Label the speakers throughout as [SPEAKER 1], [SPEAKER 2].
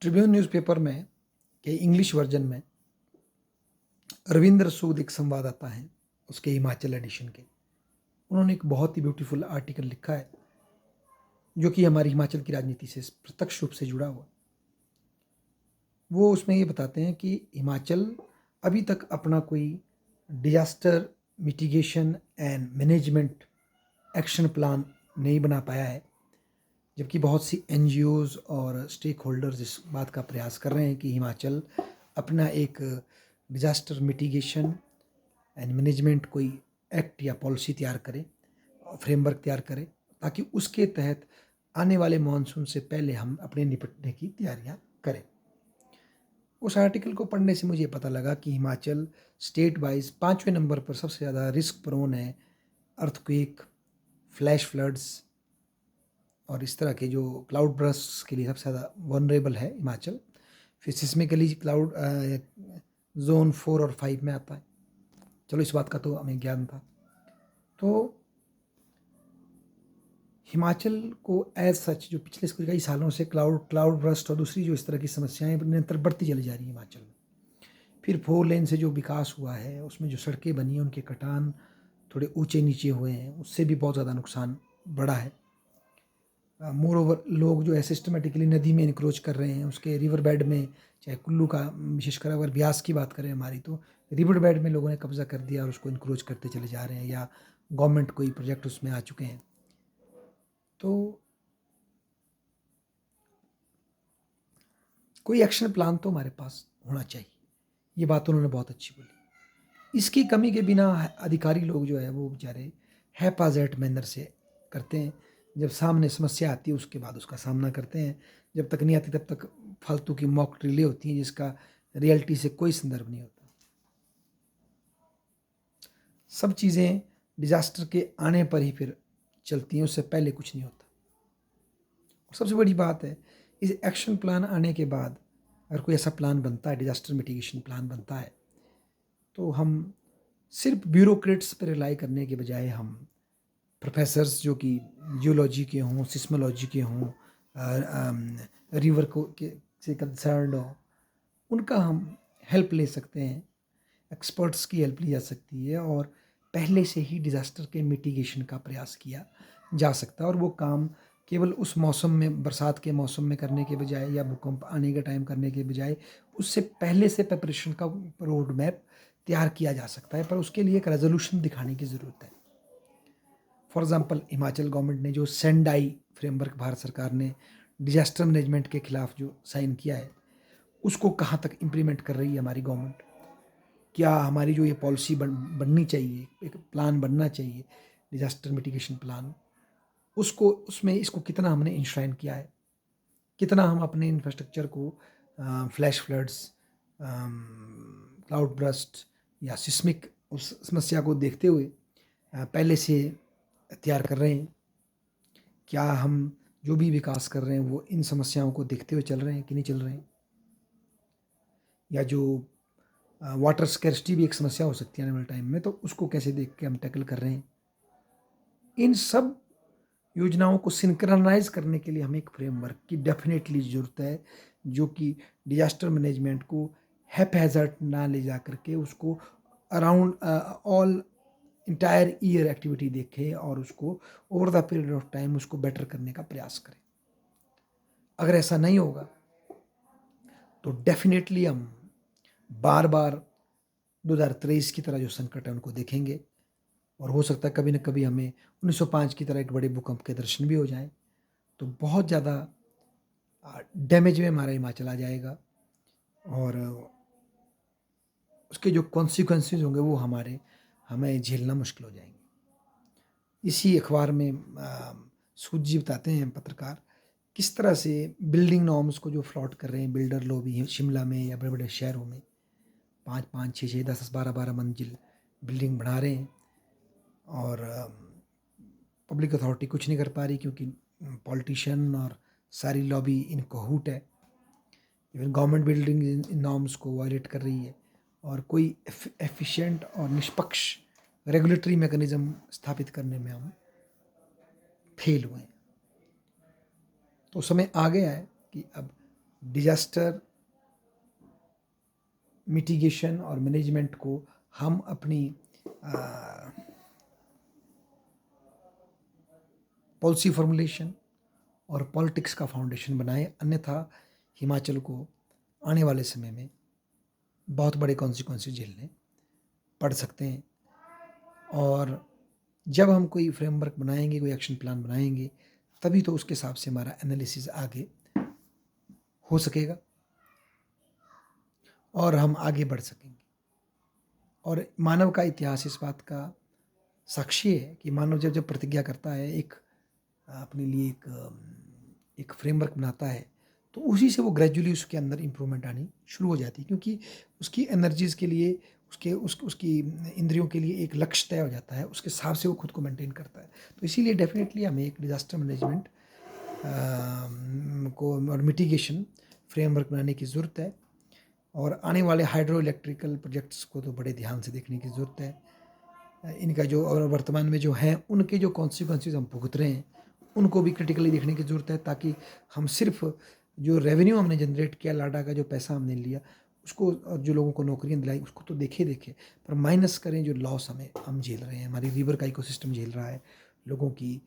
[SPEAKER 1] Tribune newspaper में के English version में रविंद्र सूद एक संवाददाता हैं, उसके हिमाचल एडिशन के। उन्होंने एक बहुत ही ब्यूटीफुल आर्टिकल लिखा है जो कि हमारी हिमाचल की राजनीति से प्रत्यक्ष रूप से जुड़ा हुआ। वो उसमें ये बताते हैं कि हिमाचल अभी तक अपना कोई disaster mitigation and management action plan नहीं बना पाया है, जबकि बहुत सी एनजीओज़ और स्टेक होल्डर्स इस बात का प्रयास कर रहे हैं कि हिमाचल अपना एक डिजास्टर मिटिगेशन एंड मैनेजमेंट कोई एक्ट या पॉलिसी तैयार करे, फ्रेमवर्क तैयार करे, ताकि उसके तहत आने वाले मानसून से पहले हम अपने निपटने की तैयारियां करें। उस आर्टिकल को पढ़ने से मुझे पता लगा कि हिमाचल स्टेट वाइज 5वें नंबर पर सबसे ज़्यादा रिस्क प्रोन है अर्थक्वेक, फ्लैश फ्लड्स और इस तरह के जो क्लाउड बर्स्ट्स के लिए सबसे ज़्यादा वनरेबल है हिमाचल। फिर सिस्मिकली क्लाउड जोन 4 और 5 में आता है। चलो, इस बात का तो हमें ज्ञान था। तो हिमाचल को एज सच जो पिछले कई सालों से क्लाउड बर्स्ट और दूसरी जो इस तरह की समस्याएं निरंतर बढ़ती चली जा रही है हिमाचल में। फिर 4 लेन से जो विकास हुआ है, उसमें जो सड़कें बनी हैं उनके कटान थोड़े ऊंचे नीचे हुए हैं, उससे भी बहुत ज़्यादा नुकसान बढ़ा है। मोर ओवर लोग जो है सिस्टमेटिकली नदी में इंक्रोच कर रहे हैं, उसके रिवर बेड में, चाहे कुल्लू का विशेषकर अगर ब्यास की बात करें हमारी, तो रिवर बेड में लोगों ने कब्जा कर दिया और उसको इंक्रोच करते चले जा रहे हैं, या गवर्नमेंट कोई प्रोजेक्ट उसमें आ चुके हैं। तो कोई एक्शन प्लान तो हमारे पास होना चाहिए, ये बात उन्होंने बहुत अच्छी बोली। इसकी कमी के बिना अधिकारी लोग जो है वो बेचारे हैपाजेट मैनर से करते हैं। जब सामने समस्या आती है उसके बाद उसका सामना करते हैं, जब तक नहीं आती तब तक फालतू की मॉक ड्रिलें होती हैं जिसका रियलिटी से कोई संदर्भ नहीं होता। सब चीज़ें डिजास्टर के आने पर ही फिर चलती हैं, उससे पहले कुछ नहीं होता। और सबसे बड़ी बात है, इस एक्शन प्लान आने के बाद अगर कोई ऐसा प्लान बनता है, डिजास्टर मिटिगेशन प्लान बनता है, तो हम सिर्फ ब्यूरोक्रेट्स पर रिलाई करने के बजाय हम प्रोफेसर्स जो कि जियोलॉजी के हों, सिस्मोलॉजी के हों, रिवर को से कंसर्न हो, उनका हम हेल्प ले सकते हैं। एक्सपर्ट्स की हेल्प ली जा सकती है और पहले से ही डिज़ास्टर के मिटिगेशन का प्रयास किया जा सकता है। और वो काम केवल उस मौसम में, बरसात के मौसम में करने के बजाय या भूकंप आने के टाइम करने के बजाय उससे पहले से प्रिपरेशन का रोड मैप तैयार किया जा सकता है, पर उसके लिए एक रेजोल्यूशन दिखाने की ज़रूरत है। फॉर एग्ज़ाम्पल, हिमाचल गवर्नमेंट ने जो सेंडाई फ्रेमवर्क भारत सरकार ने डिजास्टर मैनेजमेंट के खिलाफ जो साइन किया है, उसको कहाँ तक इम्प्लीमेंट कर रही है हमारी गवर्नमेंट। क्या हमारी जो ये पॉलिसी बननी चाहिए, एक प्लान बनना चाहिए डिजास्टर मिटिगेशन प्लान, उसको उसमें इसको कितना हमने इंश्राइन किया है, कितना हम अपने इंफ्रास्ट्रक्चर को फ्लैश फ्लड्स, क्लाउड बर्स्ट या सिस्मिक उस समस्या को देखते हुए पहले से तैयार कर रहे हैं। क्या हम जो भी विकास कर रहे हैं वो इन समस्याओं को देखते हुए चल रहे हैं कि नहीं चल रहे हैं। या जो वाटर स्कैर्सिटी भी एक समस्या हो सकती है आने वाले टाइम में, तो उसको कैसे देख के हम टैकल कर रहे हैं। इन सब योजनाओं को सिंक्रनाइज करने के लिए हमें एक फ्रेमवर्क की डेफिनेटली ज़रूरत है, जो कि डिजास्टर मैनेजमेंट को हैप्पैज़ार्ड ना ले जा करके उसको around all entire year activity देखे और उसको over the period of time उसको बेटर करने का प्रयास करें। अगर ऐसा नहीं होगा तो डेफिनेटली हम बार बार 2023 की तरह जो संकट है उनको देखेंगे, और हो सकता है कभी न कभी हमें 1905 की तरह एक बड़े भूकंप के दर्शन भी हो जाएं, तो बहुत ज़्यादा डैमेज में हमारा हिमाचल आ जाएगा और उसके जो कॉन्सिक्वेंसेस होंगे वो हमें झेलना मुश्किल हो जाएंगे। इसी अखबार में सूद जी बताते हैं, पत्रकार, किस तरह से बिल्डिंग नॉर्म्स को जो फ्लॉट कर रहे हैं बिल्डर लॉबी शिमला में या बड़े बड़े शहरों में, 5-5, 6-6, 10-10, 12-12 मंजिल बिल्डिंग बना रहे हैं और पब्लिक अथॉरिटी कुछ नहीं कर पा रही क्योंकि पॉलिटिशियन और सारी लॉबी इन कहूट है। Even government building in norms को वायलेट कर रही है और कोई एफिशिएंट और निष्पक्ष रेगुलेटरी मैकेनिज्म स्थापित करने में हम फेल हुए हैं। तो समय आ गया है कि अब डिजास्टर मिटिगेशन और मैनेजमेंट को हम अपनी पॉलिसी फॉर्मुलेशन और पॉलिटिक्स का फाउंडेशन बनाएं, अन्यथा हिमाचल को आने वाले समय में बहुत बड़े कॉन्सिक्वेंसेस झेलने पड़ सकते हैं। और जब हम कोई फ्रेमवर्क बनाएंगे, कोई एक्शन प्लान बनाएंगे, तभी तो उसके हिसाब से हमारा एनालिसिस आगे हो सकेगा और हम आगे बढ़ सकेंगे। और मानव का इतिहास इस बात का साक्षी है कि मानव जब जब प्रतिज्ञा करता है, एक अपने लिए एक फ्रेमवर्क बनाता है, तो उसी से वो ग्रेजुअली उसके अंदर इम्प्रूवमेंट आनी शुरू हो जाती है, क्योंकि उसकी एनर्जीज़ के लिए, उसकी इंद्रियों के लिए एक लक्ष्य तय हो जाता है, उसके हिसाब से वो खुद को मेंटेन करता है। तो इसीलिए डेफिनेटली हमें एक डिज़ास्टर मैनेजमेंट को और मिटिगेशन फ्रेमवर्क बनाने की ज़रूरत है। और आने वाले हाइड्रो इलेक्ट्रिकल प्रोजेक्ट्स को तो बड़े ध्यान से देखने की ज़रूरत है। इनका जो और वर्तमान में जो हैं, उनके जो कॉन्सिक्वेंसेस हम भुगत रहे हैं, उनको भी क्रिटिकली देखने की ज़रूरत है, ताकि हम सिर्फ जो रेवेन्यू हमने जनरेट किया, लाडा का जो पैसा हमने लिया उसको, और जो लोगों को नौकरियां दिलाई उसको तो देखे, पर माइनस करें जो लॉस हम झेल रहे हैं। हमारी रिवर का इकोसिस्टम झेल रहा है, लोगों की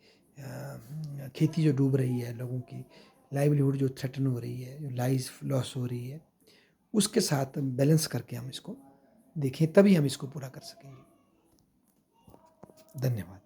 [SPEAKER 1] खेती जो डूब रही है, लोगों की लाइवलीहुड जो थ्रेटन हो रही है, जो लाइफ लॉस हो रही है, उसके साथ बैलेंस करके हम इसको देखें, तभी हम इसको पूरा कर सकेंगे। धन्यवाद।